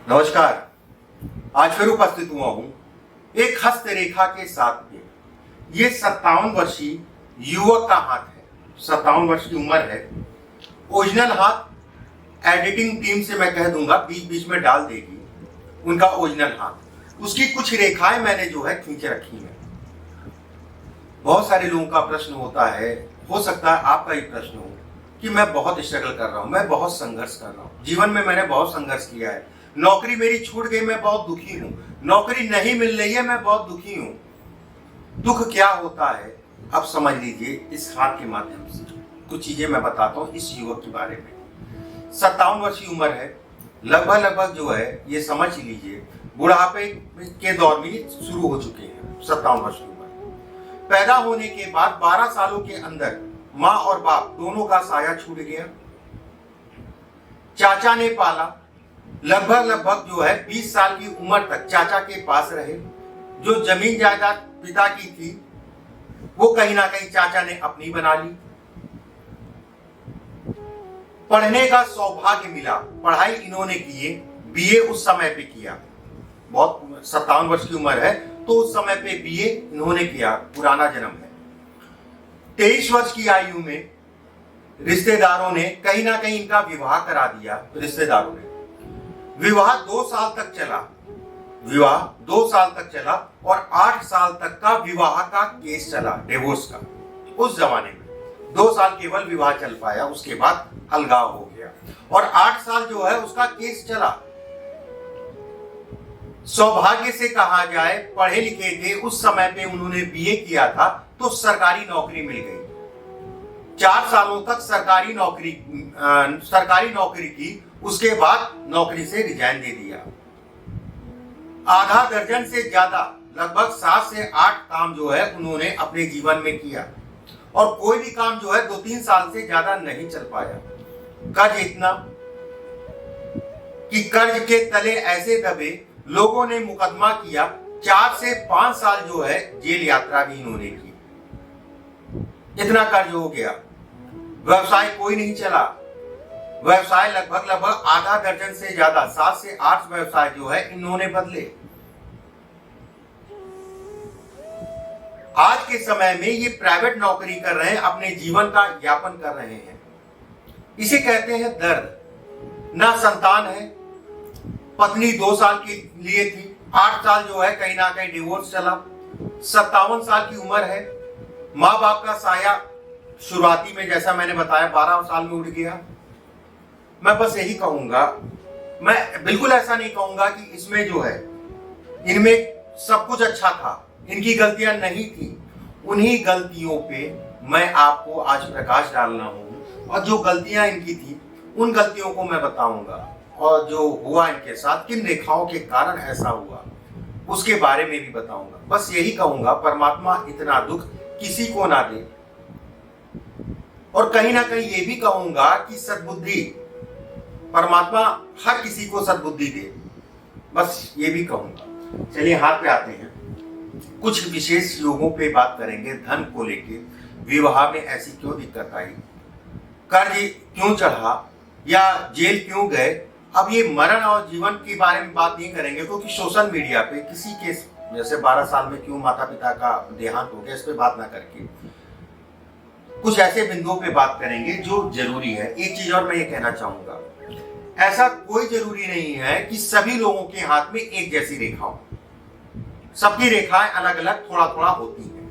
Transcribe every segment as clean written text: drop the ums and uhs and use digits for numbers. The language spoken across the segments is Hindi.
नमस्कार। आज फिर उपस्थित हुआ हूं एक हस्तरेखा के साथ में। ये 57 वर्षीय युवक का हाथ है। 57 वर्ष की उम्र है। ओरिजिनल हाथ एडिटिंग टीम से मैं कह दूंगा बीच बीच में डाल देगी उनका ओरिजिनल हाथ। उसकी कुछ रेखाएं मैंने जो है खींच रखी हैं। बहुत सारे लोगों का प्रश्न होता है, हो सकता है आपका ही प्रश्न हो, कि मैं बहुत स्ट्रगल कर रहा हूं, मैं बहुत संघर्ष कर रहा हूं, जीवन में मैंने बहुत संघर्ष किया है, नौकरी मेरी छूट गई, मैं बहुत दुखी हूं, नौकरी नहीं मिल रही है, मैं बहुत दुखी हूं। दुख क्या होता है अब समझ लीजिए इस हाथ के माध्यम से। कुछ चीजें मैं बताता हूं इस युवक के बारे में। 57 वर्ष की उम्र है। लगभग जो है ये समझ लीजिए बुढ़ापे के दौर में शुरू हो चुके हैं। 57 वर्ष की उम्र। पैदा होने के बाद 12 सालों के अंदर माँ और बाप दोनों का साया छूट गया। चाचा ने पाला। लगभग जो है 20 साल की उम्र तक चाचा के पास रहे। जो जमीन जायदाद पिता की थी वो कहीं ना कहीं चाचा ने अपनी बना ली। पढ़ने का सौभाग्य मिला। पढ़ाई इन्होंने की, बीए उस समय पे किया। बहुत 57 वर्ष की उम्र है तो उस समय पे बीए इन्होंने किया। पुराना जन्म है। 23 वर्ष की आयु में रिश्तेदारों ने कहीं ना कहीं इनका विवाह करा दिया। रिश्तेदारों ने विवाह 2 साल तक चला। विवाह 2 साल तक चला और 8 साल तक का विवाह का केस चला, डिवोर्स का। उस जमाने में 2 साल केवल विवाह चल पाया, उसके बाद अलगाव हो गया और 8 साल जो है उसका केस चला। सौभाग्य से कहा जाए, पढ़े लिखे थे उस समय पे, उन्होंने बीए किया था तो सरकारी नौकरी मिल गई। 4 सालों तक सरकारी नौकरी की। उसके बाद नौकरी से रिजाइन दे दिया। आधा दर्जन से ज्यादा, लगभग 7 से 8 काम जो है उन्होंने अपने जीवन में किया और कोई भी काम जो है 2-3 साल से ज्यादा नहीं चल पाया। कर्ज इतना कि कर्ज के तले ऐसे दबे, लोगों ने मुकदमा किया। 4 से 5 साल जो है जेल यात्रा भी इन्होंने की। इतना कर्ज हो गया। व्यवसाय कोई नहीं चला। व्यवसाय लगभग आधा दर्जन से ज्यादा, 7 से 8 व्यवसाय जो है इन्होंने बदले। आज के समय में ये प्राइवेट नौकरी कर रहे हैं, अपने जीवन का यापन कर रहे हैं। इसे कहते हैं दर्द। ना संतान है। पत्नी 2 साल के लिए थी। 8 साल जो है कहीं ना कहीं डिवोर्स चला। 57 साल की उम्र है। माँ बाप का साया शुरुआती में जैसा मैंने बताया 12 साल में उड़ गया। मैं बस यही कहूंगा, मैं बिल्कुल ऐसा नहीं कहूंगा कि इसमें जो है इनमें सब कुछ अच्छा था, इनकी गलतियां नहीं थी। उन्हीं गलतियों पे मैं आपको आज प्रकाश डालना हूं और जो गलतियां इनकी थी उन गलतियों को मैं बताऊंगा और जो हुआ इनके साथ, किन रेखाओं के कारण ऐसा हुआ उसके बारे में भी बताऊंगा। बस यही कहूंगा, परमात्मा इतना दुख किसी को ना दे और कहीं ना कहीं ये भी कहूंगा कि सद्बुद्धि, परमात्मा हर किसी को सद्बुद्धि दे। बस ये भी कहूंगा। चलिए हाथ पे आते हैं। कुछ विशेष लोगों पे बात करेंगे। धन को लेके, विवाह में ऐसी क्यों दिक्कत आई, कर्ज क्यों चढ़ा या जेल क्यों गए। अब ये मरण और जीवन के बारे में बात नहीं करेंगे क्योंकि सोशल मीडिया पे किसी के जैसे 12 साल में क्यों माता पिता का देहांत हो गया, इस पे बात ना करके कुछ ऐसे बिंदुओं पे बात करेंगे जो जरूरी है। एक चीज और मैं ये कहना चाहूंगा, ऐसा कोई जरूरी नहीं है कि सभी लोगों के हाथ में एक जैसी रेखा हो। सबकी रेखाएं अलग अलग थोड़ा थोड़ा होती हैं।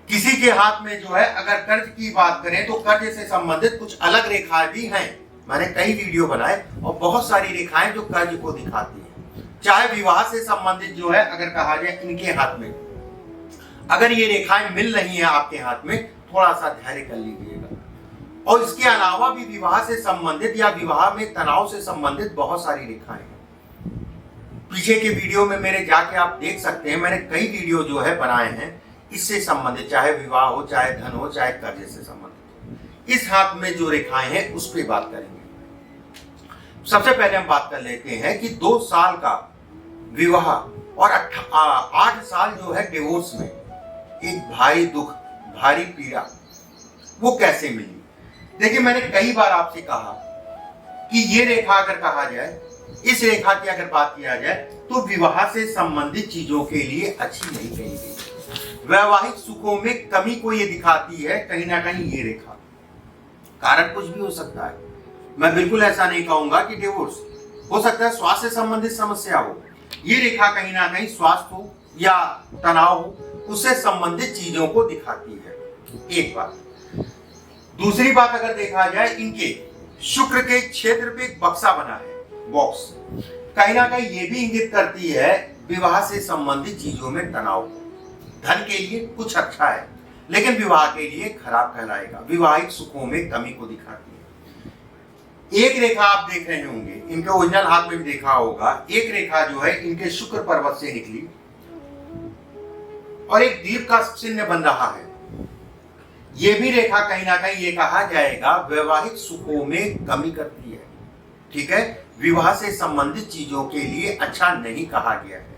किसी के हाथ में जो है, अगर कर्ज की बात करें तो कर्ज से संबंधित कुछ अलग रेखाएं भी हैं। मैंने कई वीडियो बनाए और बहुत सारी रेखाएं जो कर्ज को दिखाती हैं। चाहे विवाह से संबंधित जो है, अगर कहा जाए इनके हाथ में अगर ये रेखाएं मिल रही हैं आपके हाथ में, थोड़ा सा धैर्य कर लीजिएगा। और इसके अलावा भी विवाह से संबंधित या विवाह में तनाव से संबंधित बहुत सारी रेखाएं हैं। पीछे के वीडियो में मेरे जाके आप देख सकते हैं, मैंने कई वीडियो जो है बनाए हैं इससे संबंधित, चाहे विवाह हो, चाहे धन हो, चाहे कर्ज से संबंधित। इस हाथ में जो रेखाएं हैं उस पर बात करेंगे। सबसे पहले हम बात कर लेते हैं कि 2 साल का विवाह और 8 साल जो है डिवोर्स में एक भारी दुख, भारी पीड़ा वो कैसे मिली। देखिए, मैंने कई बार आपसे कहा कि ये रेखा अगर कहा जाए, इस रेखा की अगर बात किया जाए तो विवाह से संबंधित चीजों के लिए अच्छी नहीं कही गई। वैवाहिक सुखों में कमी को ये दिखाती है कहीं ना कहीं ये रेखा। कारण कुछ भी हो सकता है, मैं बिल्कुल ऐसा नहीं कहूंगा कि डिवोर्स हो सकता है, स्वास्थ्य से संबंधित समस्या हो। ये रेखा कहीं ना कहीं स्वास्थ्य हो या तनाव हो, उससे संबंधित चीजों को दिखाती है। एक बात। दूसरी बात अगर देखा जाए, इनके शुक्र के क्षेत्र पे एक बक्सा बना है, बॉक्स, कहीं ना कहीं ये भी इंगित करती है विवाह से संबंधित चीजों में तनाव। धन के लिए कुछ अच्छा है लेकिन विवाह के लिए खराब कहलाएगा, विवाहिक सुखों में कमी को दिखाती है। एक रेखा आप देख रहे होंगे, इनके ओरिजिनल हाथ में भी देखा होगा, एक रेखा जो है इनके शुक्र पर्वत से निकली और एक दीप का चिन्ह बन रहा है। ये भी रेखा कहीं ना कहीं ये कहा जाएगा वैवाहिक सुखों में कमी करती है। ठीक है, विवाह से संबंधित चीजों के लिए अच्छा नहीं कहा गया है।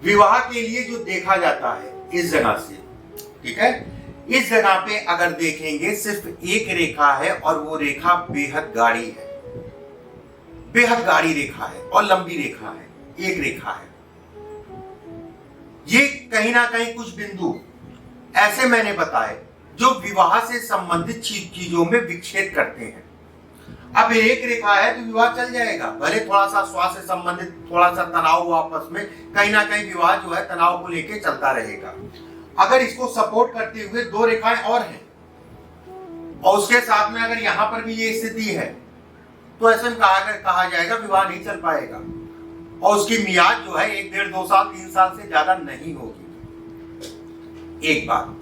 विवाह के लिए जो देखा जाता है इस जगह से, ठीक है, इस जगह पे अगर देखेंगे सिर्फ एक रेखा है और वो रेखा बेहद गाढ़ी है, बेहद गाढ़ी रेखा है और लंबी रेखा है, एक रेखा है। ये कहीं ना कहीं कुछ बिंदु ऐसे मैंने बताए जो विवाह से संबंधित चीजों में विच्छेद करते हैं। अब एक रेखा है तो विवाह चल जाएगा, भले थोड़ा सा स्वास्थ्य से संबंधित थोड़ा सा तनाव हो आपस में, कहीं ना कहीं विवाह जो है तनाव को लेके चलता रहेगा। अगर इसको सपोर्ट करते हुए दो रेखाएं और हैं और उसके साथ में अगर यहां पर भी ये स्थिति है तो ऐसे में कहा जाएगा विवाह नहीं चल पाएगा और उसकी मियाद जो है 1, 1.5, 2 साल 3 साल से ज्यादा नहीं होगी। एक बात।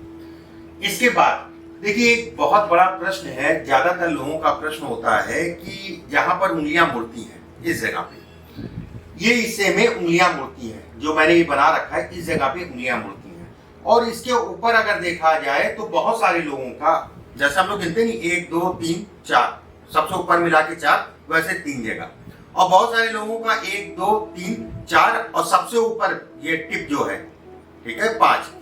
इसके बाद देखिए, एक बहुत बड़ा प्रश्न है, ज्यादातर लोगों का प्रश्न होता है कि जहां पर उंगलियां मुड़ती हैं इस जगह पे, ये हिस्से में उंगलियां मुड़ती हैं, जो मैंने ये बना रखा है इस जगह पे उंगलियां मुड़ती हैं। और इसके ऊपर अगर देखा जाए तो बहुत सारे लोगों का, जैसे हम लोग गिनते नहीं 1, 2, 3, 4, सबसे ऊपर मिला के 4, वैसे 3 जगह, और बहुत सारे लोगों का 1, 2, 3, 4 और सबसे ऊपर ये टिप जो है, ठीक है, 5,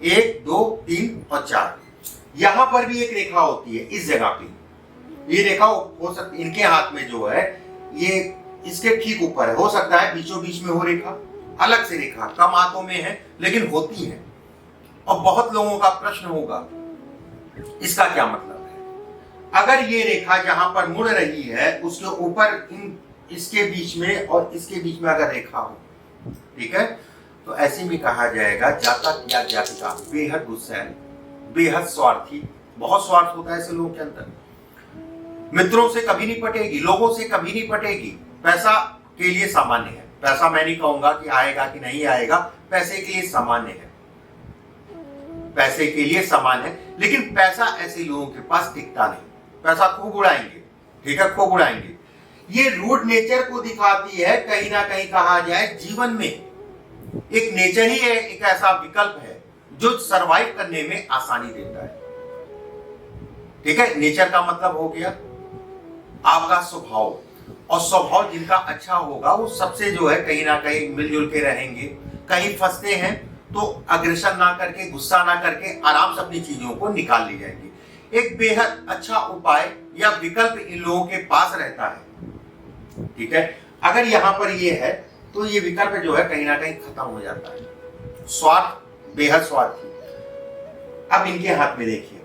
1, 2, 3 और 4। यहां पर भी एक रेखा होती है इस जगह पे, ये रेखा हो सकती, इनके हाथ में जो है ये इसके ठीक ऊपर है, हो सकता है बीचों बीच में हो रेखा, अलग से रेखा, कम हाथों में है लेकिन होती है। और बहुत लोगों का प्रश्न होगा इसका क्या मतलब है। अगर ये रेखा जहां पर मुड़ रही है उसके ऊपर इसके बीच में और इसके बीच में अगर रेखा हो, ठीक है, तो ऐसे में कहा जाएगा जातक या जातिका बेहद गुस्सैल, बेहद स्वार्थी, बहुत स्वार्थ होता है ऐसे लोगों के अंदर, मित्रों से कभी नहीं पटेगी, लोगों से कभी नहीं पटेगी, पैसा के लिए सामान्य है, पैसा मैं नहीं कहूंगा कि आएगा कि नहीं आएगा, पैसे के लिए सामान्य है, पैसे के लिए सामान्य है, लेकिन पैसा ऐसे लोगों के पास टिकता नहीं, पैसा खूब उड़ाएंगे, ठीक है, खूब उड़ाएंगे। ये रूड नेचर को दिखाती है, कहीं ना कहीं कहा जाए जीवन में एक नेचर ही है, एक ऐसा विकल्प है जो सरवाइव करने में आसानी देता है। ठीक है, नेचर का मतलब हो गया आपका स्वभाव, और स्वभाव जिनका अच्छा होगा वो सबसे जो है कहीं ना कहीं मिलजुल के रहेंगे। कहीं फंसते हैं तो अग्रेशन ना करके, गुस्सा ना करके आराम से अपनी चीजों को निकाल ली जाएगी। एक बेहद अच्छा उपाय या विकल्प इन लोगों के पास रहता है। ठीक है, अगर यहां पर ये है तो ये विकल्प जो है कहीं ना कहीं खत्म हो जाता है। स्वार्थ, बेहद स्वार्थी। अब इनके हाथ में देखिए,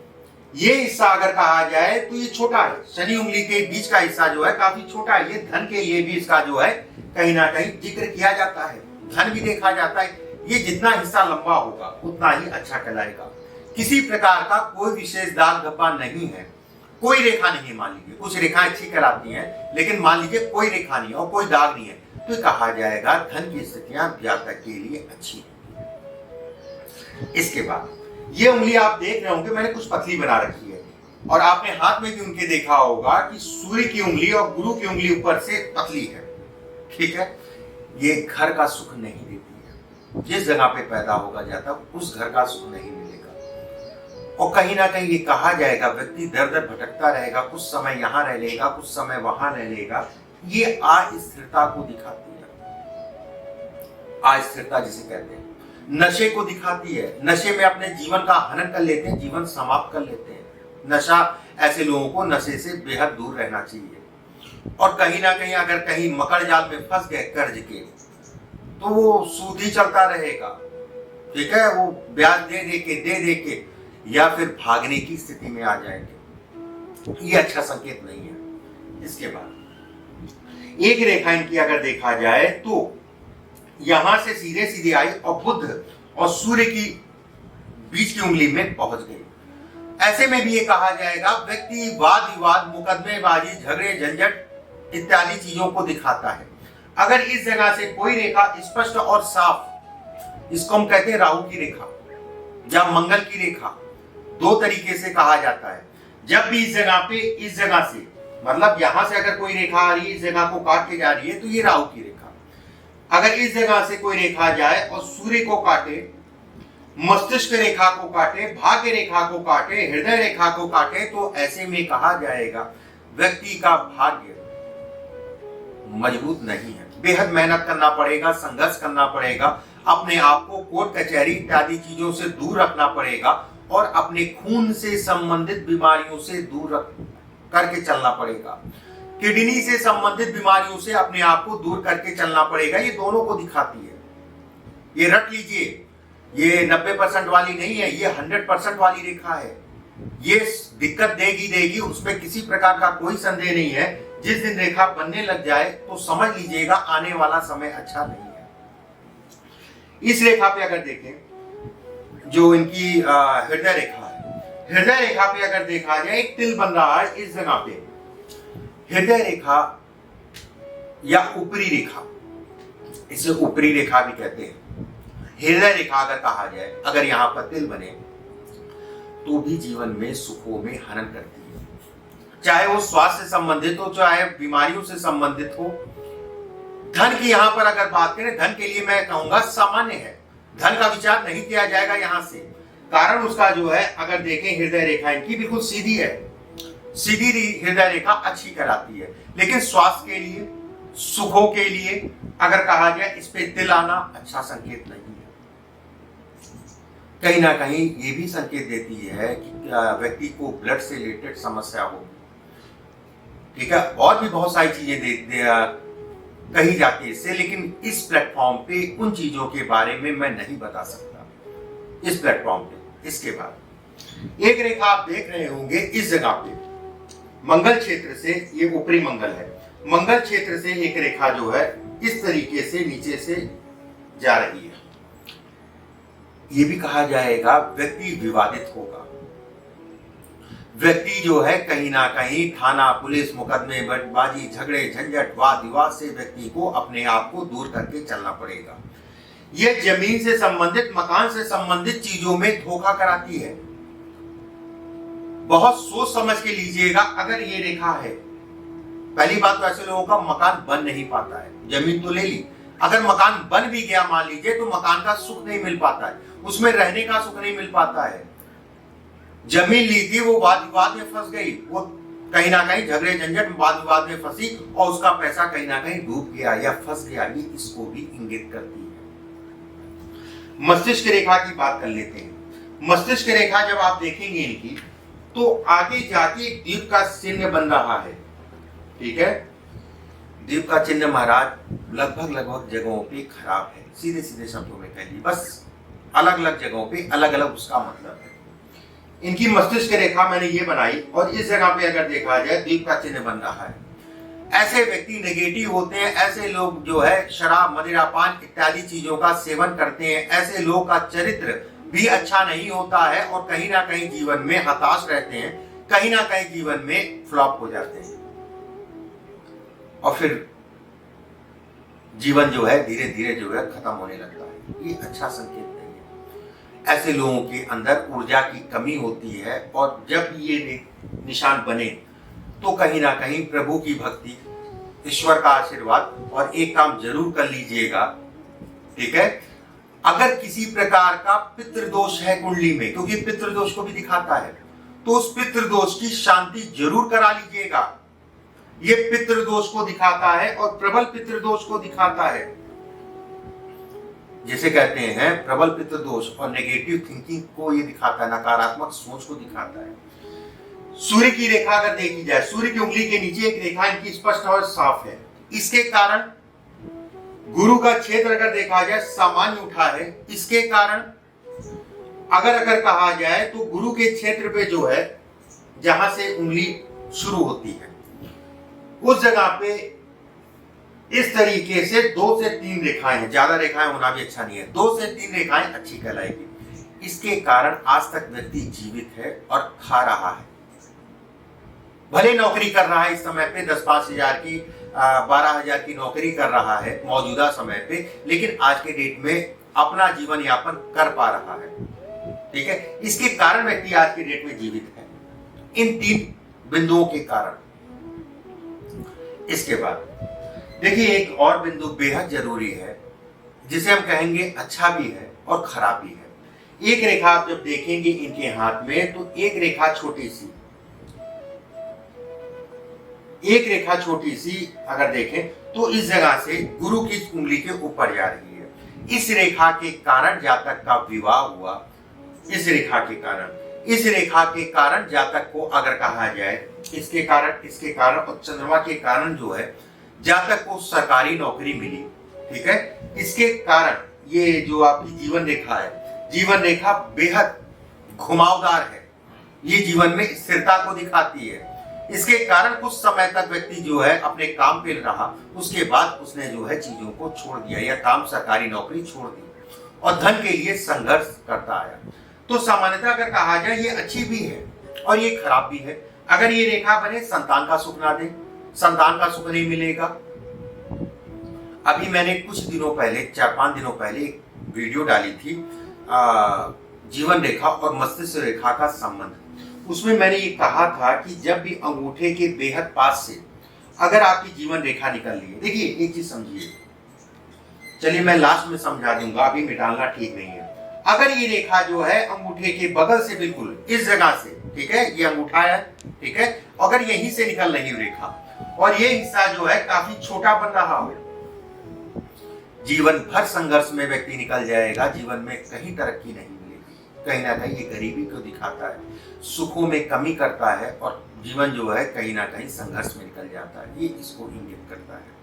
ये हिस्सा अगर कहा जाए तो ये छोटा है, शनि उंगली के बीच का हिस्सा जो है काफी छोटा है। ये धन के लिए भी इसका जो है कहीं ना कहीं जिक्र किया जाता है, धन भी देखा जाता है। ये जितना हिस्सा लंबा होगा उतना ही अच्छा कहलाएगा। किसी प्रकार का कोई विशेष दाग धब्बा नहीं है, कोई रेखा नहीं है। मान लीजिए कुछ रेखाएं अच्छी कहलाती हैं, लेकिन मान लीजिए कोई रेखा नहीं है और कोई दाग नहीं है, तो कहा जाएगा धन की स्थितियां जातक के लिए अच्छी है। इसके बाद ये उंगली आप देख रहे होंगे, मैंने कुछ पतली बना रखी है, और आपने हाथ में भी उनके देखा होगा कि सूर्य की उंगली और गुरु की उंगली ऊपर से पतली है। ठीक है, ये घर का सुख नहीं देती है। जिस जगह पे पैदा होगा जातक उस घर का सुख नहीं मिलेगा, और कहीं ना कहीं ये कहा जाएगा व्यक्ति दर दर भटकता रहेगा, कुछ समय यहाँ रह लेगा, कुछ समय वहां रह लेगा। ये अस्थिरता को दिखाती है, अस्थिरता जिसे कहते हैं। नशे को दिखाती है, नशे में अपने जीवन का हनन कर लेते हैं, जीवन समाप्त कर लेते हैं। नशा, ऐसे लोगों को नशे से बेहद दूर रहना चाहिए। और कहीं ना कहीं अगर कहीं मकर जाल में फंस गए कर्ज के, तो वो सूद ही चलता रहेगा। ठीक है, वो ब्याज दे के या फिर भागने की स्थिति में आ जाएंगे। ये अच्छा संकेत नहीं है। इसके बाद एक रेखा इनकी अगर देखा जाए तो यहां से सीधे सीधे आई और बुध और सूर्य की बीच की उंगली में पहुंच गई। ऐसे में भी ये कहा जाएगा व्यक्ति वाद विवाद, मुकदमेबाजी, झगड़े, झंझट इत्यादि चीजों को दिखाता है। अगर इस जगह से कोई रेखा स्पष्ट और साफ, इसको हम कहते हैं राहु की रेखा या मंगल की रेखा, दो तरीके से कहा जाता है। जब भी इस जगह से मतलब यहां से अगर कोई रेखा आ रही है, इस जगह को काट के जा रही है, तो ये राहु की रेखा। अगर इस जगह से कोई रेखा जाए और सूर्य को काटे, मस्तिष्क रेखा को काटे, भाग्य रेखा को काटे, हृदय रेखा को काटे, तो ऐसे में कहा जाएगा व्यक्ति का भाग्य मजबूत नहीं है। बेहद मेहनत करना पड़ेगा, संघर्ष करना पड़ेगा, अपने आप को कोर्ट कचहरी इत्यादि चीजों से दूर रखना पड़ेगा और अपने खून से संबंधित बीमारियों से दूर करके चलना पड़ेगा। किडनी से संबंधित बीमारियों से अपने आप को दूर करके चलना पड़ेगा। ये दोनों को दिखाती है। ये रट लीजिए, ये 90% वाली नहीं है, ये 100% वाली रेखा है। ये दिक्कत देगी, उसमें किसी प्रकार का कोई संदेह नहीं है। जिस दिन रेखा बनने लग जाए तो समझ लीजिएगा आने वाला समय अच्छा नहीं है। इस रेखा पे अगर देखें, जो इनकी हृदय रेखा है, हृदय रेखा पे अगर देखा जाए एक तिल बन रहा है इस जगह पे। हृदय रेखा या ऊपरी रेखा, इसे ऊपरी रेखा भी कहते हैं। हृदय रेखा अगर कहा जाए, अगर यहां पर तिल बने तो भी जीवन में सुखों में हनन करती है। चाहे वो स्वास्थ्य से संबंधित हो, चाहे बीमारियों से संबंधित हो। धन की यहां पर अगर बात करें, धन के लिए मैं कहूंगा सामान्य है, धन का विचार नहीं किया जाएगा यहां से। कारण उसका जो है, अगर देखें हृदय रेखा इनकी बिल्कुल सीधी है, सीधी हृदय रेखा अच्छी कराती है। लेकिन स्वास्थ्य के लिए, सुखों के लिए अगर कहा जाए, इस पे तिल आना अच्छा संकेत नहीं है। कहीं ना कहीं ये भी संकेत देती है कि व्यक्ति को ब्लड से रिलेटेड समस्या होगी। ठीक है, और भी बहुत सारी चीजें कही जाती है इससे, लेकिन इस प्लेटफॉर्म पे उन चीजों के बारे में मैं नहीं बता सकता इस प्लेटफॉर्म पे। इसके बाद एक रेखा आप देख रहे होंगे इस जगह पे, मंगल क्षेत्र से, ये ऊपरी मंगल है, मंगल क्षेत्र से एक रेखा जो है इस तरीके से नीचे से जा रही है। ये भी कहा जाएगा व्यक्ति विवादित होगा। व्यक्ति जो है कहीं ना कहीं थाना, पुलिस, मुकदमेबाजी, झगड़े, झंझट, वाद विवाद से व्यक्ति को अपने आप को दूर करके चलना पड़ेगा। ये जमीन से संबंधित, मकान से संबंधित चीजों में धोखा कराती है। बहुत सोच समझ के लीजिएगा। अगर ये रेखा है, पहली बात तो ऐसे लोगों का मकान बन नहीं पाता है। जमीन तो ले ली, अगर मकान बन भी गया मान लीजिए, तो मकान का सुख नहीं मिल पाता है, उसमें रहने का सुख नहीं मिल पाता है। जमीन ली थी, वो वाद विवाद में फंस गई, वो कहीं ना कहीं झगड़े झंझट वाद विवाद में फंसी और उसका पैसा कहीं ना कहीं डूब गया या फंस गया। ये इसको भी इंगित करती है। मस्तिष्क रेखा की बात कर लेते हैं। मस्तिष्क रेखा जब आप देखेंगे इनकी, तो आगे जाके एक द्वीप का चिन्ह बन रहा है। ठीक है, द्वीप का चिन्ह महाराज लगभग जगहों पे खराब है। सीधे सीधे शब्दों में कह दी, बस अलग अलग जगहों पे अलग अलग उसका मतलब है। इनकी मस्तिष्क रेखा मैंने ये बनाई और इस जगह पे अगर देखा जाए द्वीप का चिन्ह बन रहा है। ऐसे व्यक्ति नेगेटिव होते हैं। ऐसे लोग जो है शराब, मदिरा, पान इत्यादि चीजों का सेवन करते हैं। ऐसे लोग का चरित्र भी अच्छा नहीं होता है और कहीं ना कहीं जीवन में हताश रहते हैं, कहीं ना कहीं जीवन में फ्लॉप हो जाते हैं और फिर जीवन जो है धीरे धीरे जो है खत्म होने लगता है। ये अच्छा संकेत नहीं है। ऐसे लोगों के अंदर ऊर्जा की कमी होती है और जब ये निशान बने तो कहीं ना कहीं प्रभु की भक्ति, ईश्वर का आशीर्वाद और एक काम जरूर कर लीजिएगा। ठीक है, अगर किसी प्रकार का पितृदोष है कुंडली में, क्योंकि पितृदोष को भी दिखाता है, तो उस पितृदोष की शांति जरूर करा लीजिएगा। ये पितृदोष को दिखाता है और प्रबल पितृदोष को दिखाता है। जैसे कहते हैं प्रबल पितृदोष और नेगेटिव थिंकिंग को ये दिखाता है, नकारात्मक सोच को दिखाता है। सूर्य की रेखा अगर देखी जाए, सूर्य की उंगली के नीचे एक रेखा इनकी स्पष्ट और साफ है। इसके कारण गुरु का क्षेत्र अगर देखा जाए सामान्य उठा है। इसके कारण अगर कहा जाए तो गुरु के क्षेत्र पे जो है, जहां से उंगली शुरू होती है, उस जगह पे इस तरीके से 2 से 3 रेखाएं हैं। ज्यादा रेखाएं होना भी अच्छा नहीं है, 2 से 3 रेखाएं अच्छी कहलाएगी। इसके कारण आज तक व्यक्ति जीवित है और खा रहा है। भले नौकरी कर रहा है इस समय पे 10-5 हजार की 12 हजार की नौकरी कर रहा है मौजूदा समय पे, लेकिन आज के डेट में अपना जीवन यापन कर पा रहा है। ठीक है, इसके कारण व्यक्ति आज के डेट में जीवित है, इन 3 बिंदुओं के कारण। इसके बाद देखिए एक और बिंदु बेहद जरूरी है, जिसे हम कहेंगे अच्छा भी है और खराब भी है। एक रेखा आप जब देखेंगे इनके हाथ में, तो एक रेखा छोटी सी अगर देखें तो इस जगह से गुरु की उंगली के ऊपर जा रही है। इस रेखा के कारण जातक का विवाह हुआ। इस रेखा के कारण जातक को अगर कहा जाए, इसके कारण और चंद्रमा के कारण जो है जातक को सरकारी नौकरी मिली। ठीक है, इसके कारण ये जो आपकी जीवन रेखा है, जीवन रेखा बेहद घुमावदार है। ये जीवन में स्थिरता को दिखाती है। इसके कारण कुछ समय तक व्यक्ति जो है अपने काम पे रहा, उसके बाद उसने जो है चीजों को छोड़ दिया या काम सरकारी नौकरी छोड़ दी और धन के लिए संघर्ष करता आया। तो सामान्यतः अगर कहा जाए ये अच्छी भी है और ये खराब भी है। अगर ये रेखा बने संतान का सुख ना दे, संतान का सुख नहीं मिलेगा। अभी मैंने कुछ दिनों पहले 4-5 दिनों पहले एक वीडियो डाली थी जीवन रेखा और मस्तिष्क रेखा का संबंध। उसमें मैंने ये कहा था कि जब भी अंगूठे के बेहद पास से अगर आपकी जीवन रेखा निकल रही है, देखिए एक चीज समझिए, चलिए मैं लास्ट में समझा दूंगा, अभी मिटाना ठीक नहीं है। अगर ये रेखा जो है अंगूठे के बगल से बिल्कुल इस जगह से, ठीक है, ये अंगूठा है, ठीक है, अगर यहीं से निकल रही रेखा और ये हिस्सा जो है काफी छोटा बन रहा हो, जीवन भर संघर्ष में व्यक्ति निकल जाएगा। जीवन में कहीं तरक्की नहीं मिलेगी, कहीं ना कहीं ये गरीबी को दिखाता है, सुखों में कमी करता है और जीवन जो है कहीं ना कहीं संघर्ष में निकल जाता है। ये इसको इंगित करता है।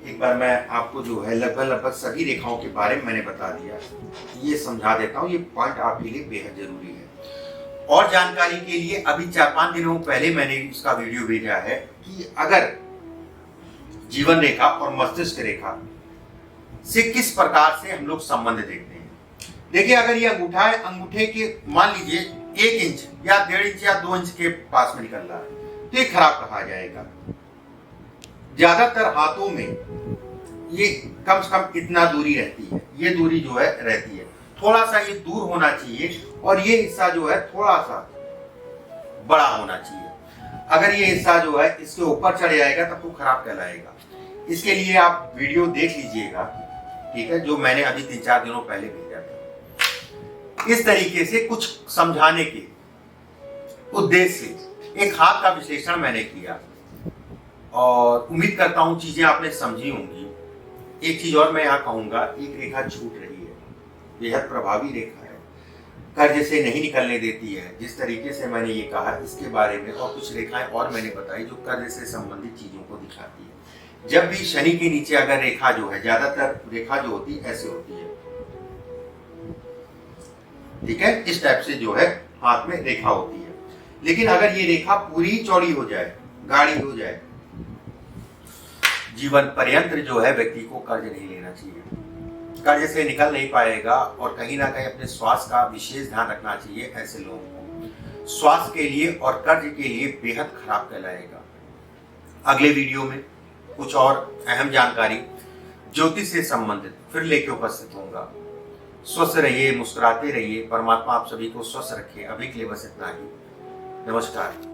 एक बार मैं आपको जो है लगभग सभी रेखाओं के बारे में मैंने बता दिया, ये समझा देता हूँ। ये पॉइंट आपके लिए बेहद जरूरी है। और जानकारी के लिए अभी 4-5 दिनों पहले मैंने इसका वीडियो भेजा है कि अगर जीवन रेखा और मस्तिष्क रेखा से किस प्रकार से हम लोग संबंध देखते हैं। देखिए अगर ये अंगूठा है, अंगूठे के मान लीजिए 1 इंच या 1.5 इंच या 2 इंच के पास में निकल रहा है तो ये खराब कहा जाएगा। ज्यादातर हाथों में ये कम से कम इतना दूरी रहती है, ये दूरी जो है रहती है, थोड़ा सा ये दूर होना चाहिए और ये हिस्सा जो है थोड़ा सा बड़ा होना चाहिए। अगर ये हिस्सा जो है इसके ऊपर चढ़ जाएगा तब तो खराब कहलाएगा। इसके लिए आप वीडियो देख लीजिएगा, ठीक है, जो मैंने अभी 3-4 दिनों पहले भेजा था। इस तरीके से कुछ समझाने के उद्देश्य से एक हाथ का विश्लेषण मैंने किया और उम्मीद करता हूं चीजें आपने समझी होंगी। एक चीज और मैं यहाँ कहूंगा, एक रेखा छूट रही है, बेहद प्रभावी रेखा है, कर्ज से नहीं निकलने देती है। जिस तरीके से मैंने ये कहा इसके बारे में और कुछ रेखाएं और मैंने बताई जो कर्ज से संबंधित चीजों को दिखाती है। जब भी शनि के नीचे अगर रेखा जो है, ज्यादातर रेखा जो होती है ऐसे होती है, ठीक है, इस टाइप से जो है हाथ में रेखा होती है। लेकिन अगर ये रेखा पूरी चौड़ी हो जाए, गाढ़ी हो जाए, जीवन पर्यंत जो है व्यक्ति को कर्ज नहीं लेना चाहिए। कर्ज से निकल नहीं पाएगा और कहीं ना कहीं अपने स्वास्थ्य का विशेष ध्यान रखना चाहिए। ऐसे लोगों को स्वास्थ्य के लिए और कर्ज के लिए बेहद खराब कहलाएगा। अगले वीडियो में कुछ और अहम जानकारी ज्योतिष से संबंधित फिर लेके उपस्थित होगा। स्वस्थ रहिए, मुस्कुराते रहिए, परमात्मा आप सभी को स्वस्थ रखे। अभी के लिए बस इतना ही। नमस्कार।